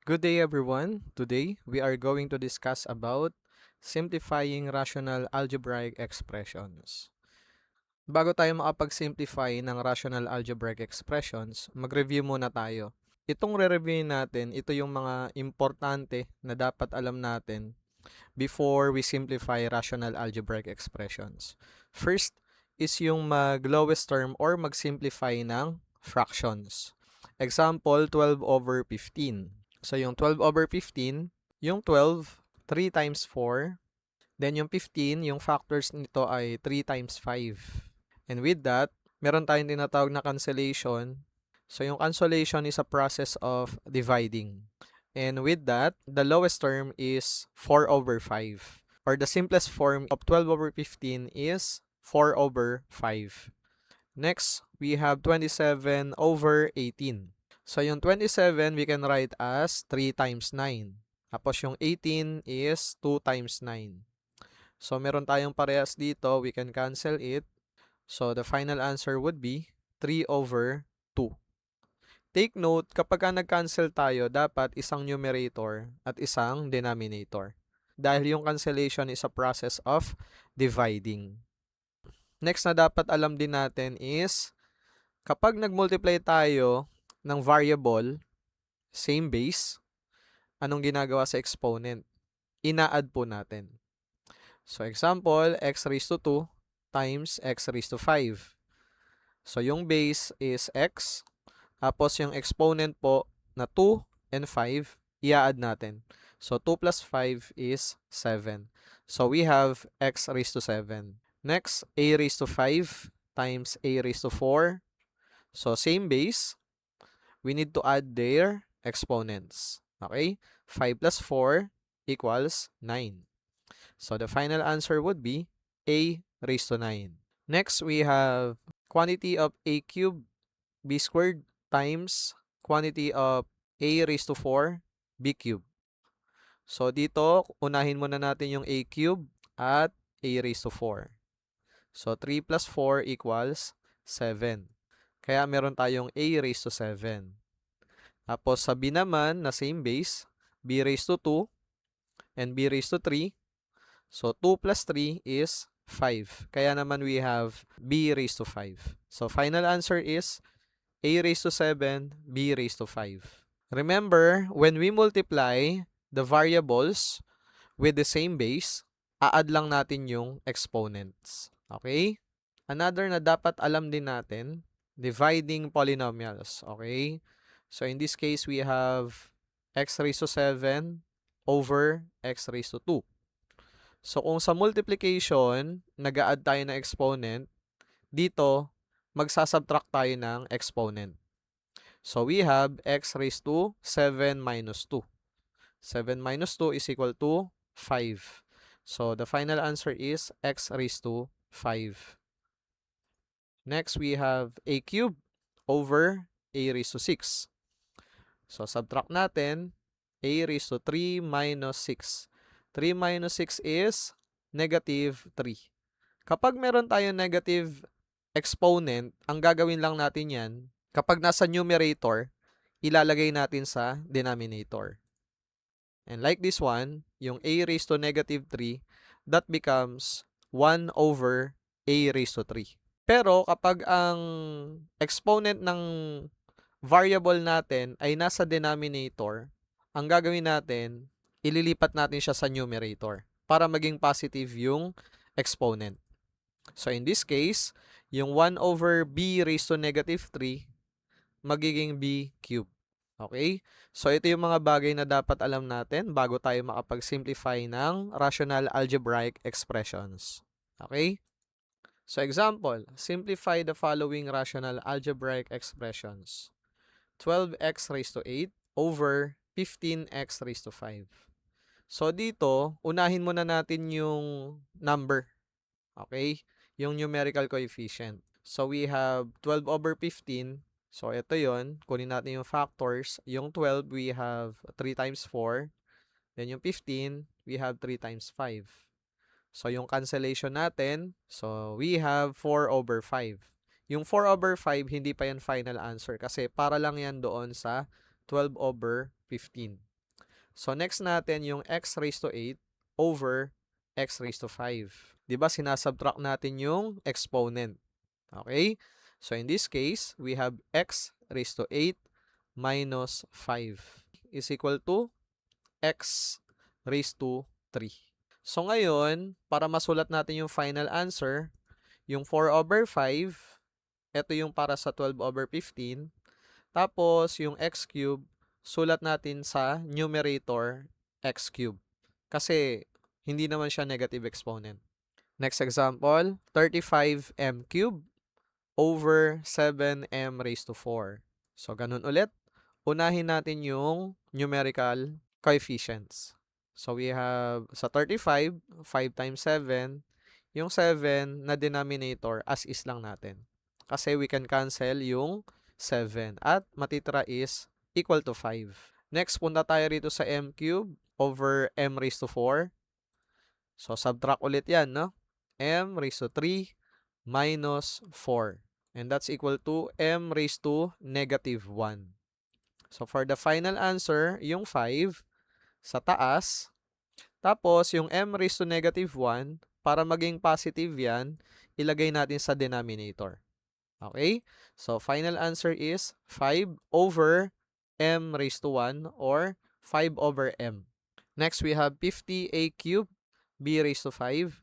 Good day everyone. Today, we are going to discuss about simplifying rational algebraic expressions. Bago tayo makapag-simplify ng rational algebraic expressions, mag-review muna tayo. Itong re-review natin, ito yung mga importante na dapat alam natin before we simplify rational algebraic expressions. First is yung mag-lowest term or mag-simplify ng fractions. Example, 12 over 15. So, yung 12 over 15, yung 12, 3 times 4. Then, yung 15, yung factors nito ay 3 times 5. And with that, meron tayong tinatawag na cancellation. So, yung cancellation is a process of dividing. And with that, the lowest term is 4 over 5. Or the simplest form of 12 over 15 is 4 over 5. Next, we have 27 over 18. So, yung 27, we can write as 3 times 9. Tapos, yung 18 is 2 times 9. So, meron tayong parehas dito. We can cancel it. So, the final answer would be 3 over 2. Take note, kapag nag-cancel tayo, dapat isang numerator at isang denominator. Dahil yung cancellation is a process of dividing. Next na dapat alam din natin is, kapag nag-multiply tayo ng variable, same base, anong ginagawa sa exponent? Ina-add po natin. So, example, x raised to 2 times x raised to 5. So, yung base is x. Tapos, yung exponent po na 2 and 5, i-add natin. So, 2 plus 5 is 7. So, we have x raised to 7. Next, a raised to 5 times a raised to 4. So, same base. We need to add their exponents. Okay? 5 plus 4 equals 9. So, the final answer would be a raised to 9. Next, we have quantity of a cubed b squared times quantity of a raised to 4 b cubed. So, dito, unahin muna natin yung a cubed at a raised to 4. So, 3 plus 4 equals 7. Kaya meron tayong a raised to 7. Tapos sa b naman na same base, b raised to 2 and b raised to 3. So 2 plus 3 is 5. Kaya naman we have b raised to 5. So final answer is a raised to 7, b raised to 5. Remember, when we multiply the variables with the same base, a-add lang natin yung exponents. Okay? Another na dapat alam din natin, dividing polynomials. Okay? So, in this case, we have x raised to 7 over x raised to 2. So, kung sa multiplication, nag-a-add tayo ng exponent, dito, magsasubtract tayo ng exponent. So, we have x raised to 7 minus 2. 7 minus 2 is equal to 5. So, the final answer is x raised to 5. Next, we have a cube over a raised to 6. So, subtract natin, a raised to 3 minus 6. 3 minus 6 is negative 3. Kapag meron tayong negative exponent, ang gagawin lang natin yan, kapag nasa numerator, ilalagay natin sa denominator. And like this one, yung a raised to negative 3, that becomes 1 over a raised to 3. Pero kapag ang exponent ng variable natin ay nasa denominator, ang gagawin natin, ililipat natin siya sa numerator para maging positive yung exponent. So in this case, yung 1 over b raised to negative 3, magiging b cubed. Okay? So ito yung mga bagay na dapat alam natin bago tayo makapag-simplify ng rational algebraic expressions. Okay? So example, simplify the following rational algebraic expressions. 12x raised to 8 over 15x raised to 5. So dito, unahin muna natin yung number. Okay? Yung numerical coefficient. So we have 12 over 15. So ito yon. Kunin natin yung factors. Yung 12, we have 3 times 4. Then yung 15, we have 3 times 5. So yung cancellation natin, so we have 4 over 5. Yung 4 over 5, hindi pa yan final answer kasi para lang yan doon sa 12 over 15. So, next natin yung x raised to 8 over x raised to 5. Diba, sinasubtract natin yung exponent. Okay? So, in this case, we have x raised to 8 minus 5 is equal to x raised to 3. So, ngayon, para masulat natin yung final answer, yung 4 over 5, ito yung para sa 12 over 15. Tapos, yung x cube, sulat natin sa numerator x cube. Kasi, hindi naman siya negative exponent. Next example, 35m cube over 7m raised to 4. So, ganun ulit. Unahin natin yung numerical coefficients. So, we have sa 35, 5 times 7, yung 7 na denominator as is lang natin. Kasi we can cancel yung 7 at matitira is equal to 5. Next, punta tayo rito sa m cube over m raised to 4. So, subtract ulit yan, no? M raised to 3 minus 4. And that's equal to m raised to negative 1. So, for the final answer, yung 5 sa taas. Tapos, yung m raised to negative 1, para maging positive yan, ilagay natin sa denominator. Okay? So, final answer is 5 over m raised to 1 or 5 over m. Next, we have 50a cubed b raised to 5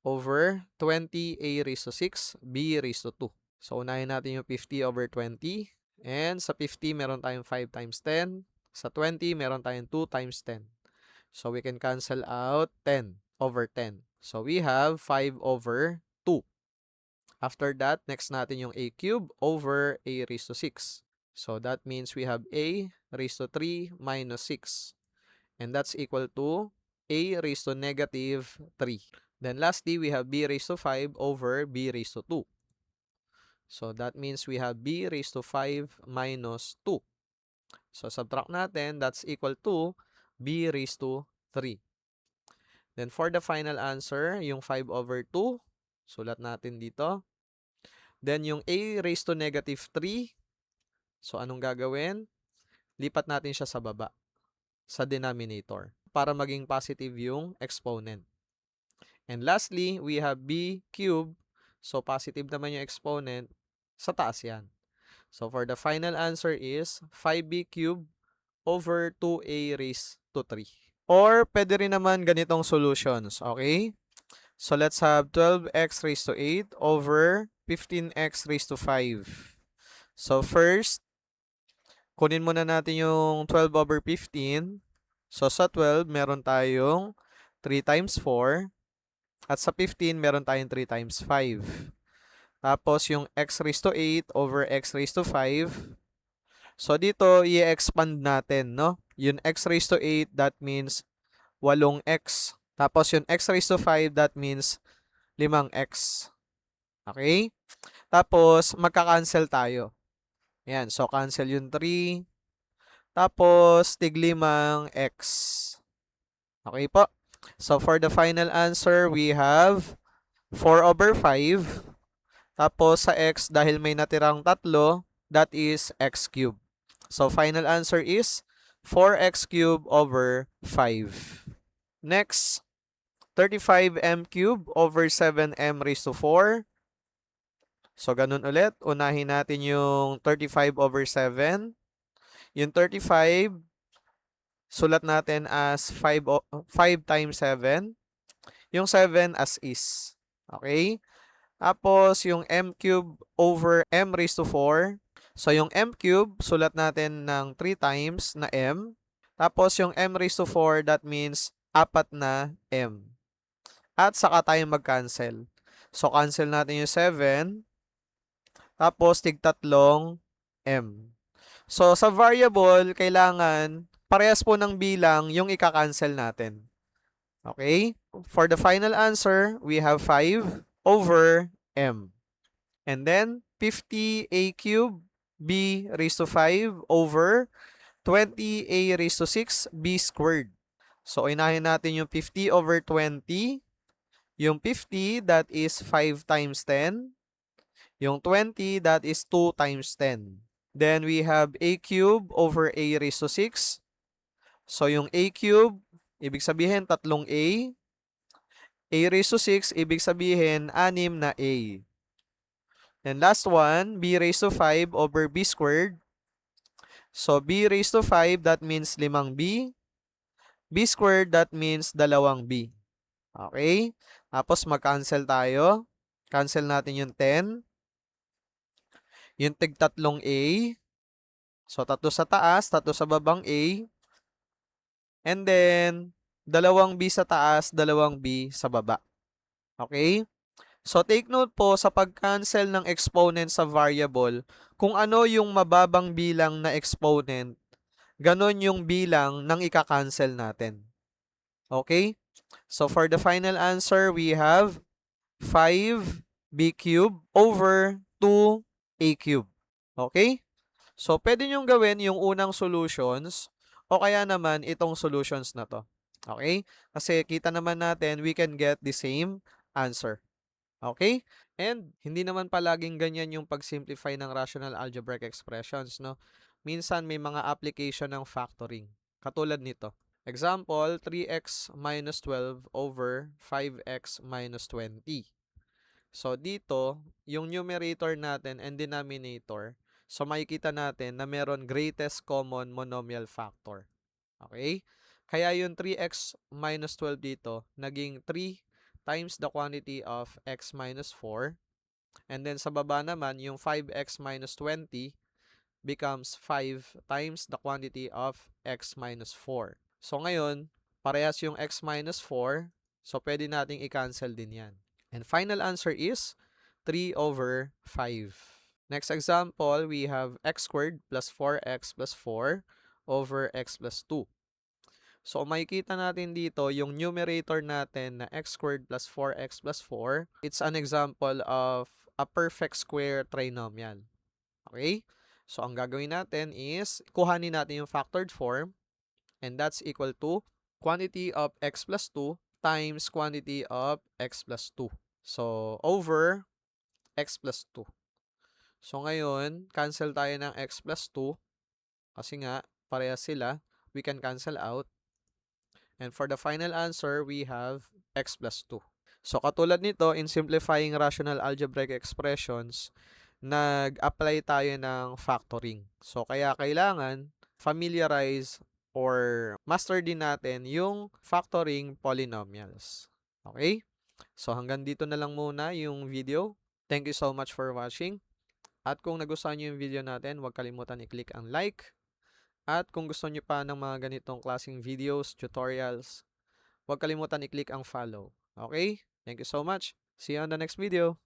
over 20a raised to 6 b raised to 2. So, unahin natin yung 50 over 20. And sa 50, meron tayong 5 times 10. Sa 20, meron tayong 2 times 10. So, we can cancel out 10 over 10. So, we have 5 over 2. After that, next natin yung a cube over a raised to 6. So, that means we have a raised to 3 minus 6. And that's equal to a raised to negative 3. Then, lastly, we have b raised to 5 over b raised to 2. So, that means we have b raised to 5 minus 2. So, subtract natin, that's equal to b raised to 3. Then, for the final answer, yung 5 over 2, sulat natin dito. Then, yung a raised to negative 3, so anong gagawin? Lipat natin siya sa baba, sa denominator, para maging positive yung exponent. And lastly, we have b cubed, so positive naman yung exponent, sa taas yan. So, for the final answer is 5b cubed over 2a raised to 3. Or, pwede rin naman ganitong solutions, okay? So, let's have 12x raised to 8 over 15x raised to 5. So, first, kunin muna natin yung 12 over 15. So, sa 12, meron tayong 3 times 4. At sa 15, meron tayong 3 times 5. Tapos, yung x raised to 8 over x raised to 5. So, dito, i-expand natin, no? Yung x raised to 8, that means 8x. Tapos, yung x raised to 5, that means 5x. Okay? Tapos, magka-cancel tayo. Ayan. So, cancel yung 3. Tapos, tig 5x. Okay po? So, for the final answer, we have 4 over 5. Tapos sa x, dahil may natirang 3, that is x cubed. So, final answer is 4x cubed over 5. Next, 35m cubed over 7m raised to 4. So, ganun ulit. Unahin natin yung 35 over 7. Yung 35, sulat natin as 5 times 7. Yung 7 as is. Okay? Tapos, yung m cube over m raised to 4. So, yung m cube, sulat natin ng 3 times na m. Tapos, yung m raised to 4, that means 4 na m. At saka tayo mag-cancel. So, cancel natin yung 7. Tapos, tig-3 m. So, sa variable, kailangan parehas po ng bilang yung ika-cancel natin. Okay? For the final answer, we have 5 over m. And then, 50a cubed b raised to 5 over 20a raised to 6 b squared. So, inahin natin yung 50 over 20. Yung 50, that is 5 times 10. Yung 20, that is 2 times 10. Then, we have a cubed over a raised to 6. So, yung a cube, ibig sabihin tatlong a raised to 6, ibig sabihin 6 na a. And last one, b raised to 5 over b squared. So, b raised to 5, that means 5b. B squared, that means 2b. Okay? Tapos, mag-cancel tayo. Cancel natin yung 10. Yung tig tatlong a. So, 3 sa taas, 3 sa babang a. And then, 2b sa taas, 2b sa baba. Okay? So, take note po sa pag-cancel ng exponent sa variable, kung ano yung mababang bilang na exponent, ganon yung bilang ng ika-cancel natin. Okay? So, for the final answer, we have 5b cubed over 2a cubed. Okay? So, pwede nyong gawin yung unang solutions o kaya naman itong solutions na to. Okay? Kasi kita naman natin, we can get the same answer. Okay? And hindi naman palaging ganyan yung pag-simplify ng rational algebraic expressions, no? Minsan may mga application ng factoring. Katulad nito. Example, 3x minus 12 over 5x minus 20. So, dito, yung numerator natin and denominator, so makikita natin na meron greatest common monomial factor. Okay? Kaya yung 3x minus 12 dito, naging 3 times the quantity of x minus 4. And then sa baba naman, yung 5x minus 20 becomes 5 times the quantity of x minus 4. So ngayon, parehas yung x minus 4. So pwede nating i-cancel din yan. And final answer is 3 over 5. Next example, we have x squared plus 4x plus 4 over x plus 2. So, makikita natin dito, yung numerator natin na x squared plus 4x plus 4, it's an example of a perfect square trinomial. Okay? So, ang gagawin natin is, kuhanin natin yung factored form, and that's equal to quantity of x plus 2 times quantity of x plus 2. So, over x plus 2. So, ngayon, cancel tayo ng x plus 2, kasi nga, parehas sila, we can cancel out. And for the final answer, we have x plus 2. So, katulad nito, in simplifying rational algebraic expressions, nag-apply tayo ng factoring. So, kaya kailangan familiarize or master din natin yung factoring polynomials. Okay? So, hanggang dito na lang muna yung video. Thank you so much for watching. At kung nagustuhan nyo yung video natin, huwag kalimutan i-click ang like. At kung gusto nyo pa ng mga ganitong klaseng videos, tutorials, huwag kalimutan i-click ang follow. Okay? Thank you so much. See you on the next video.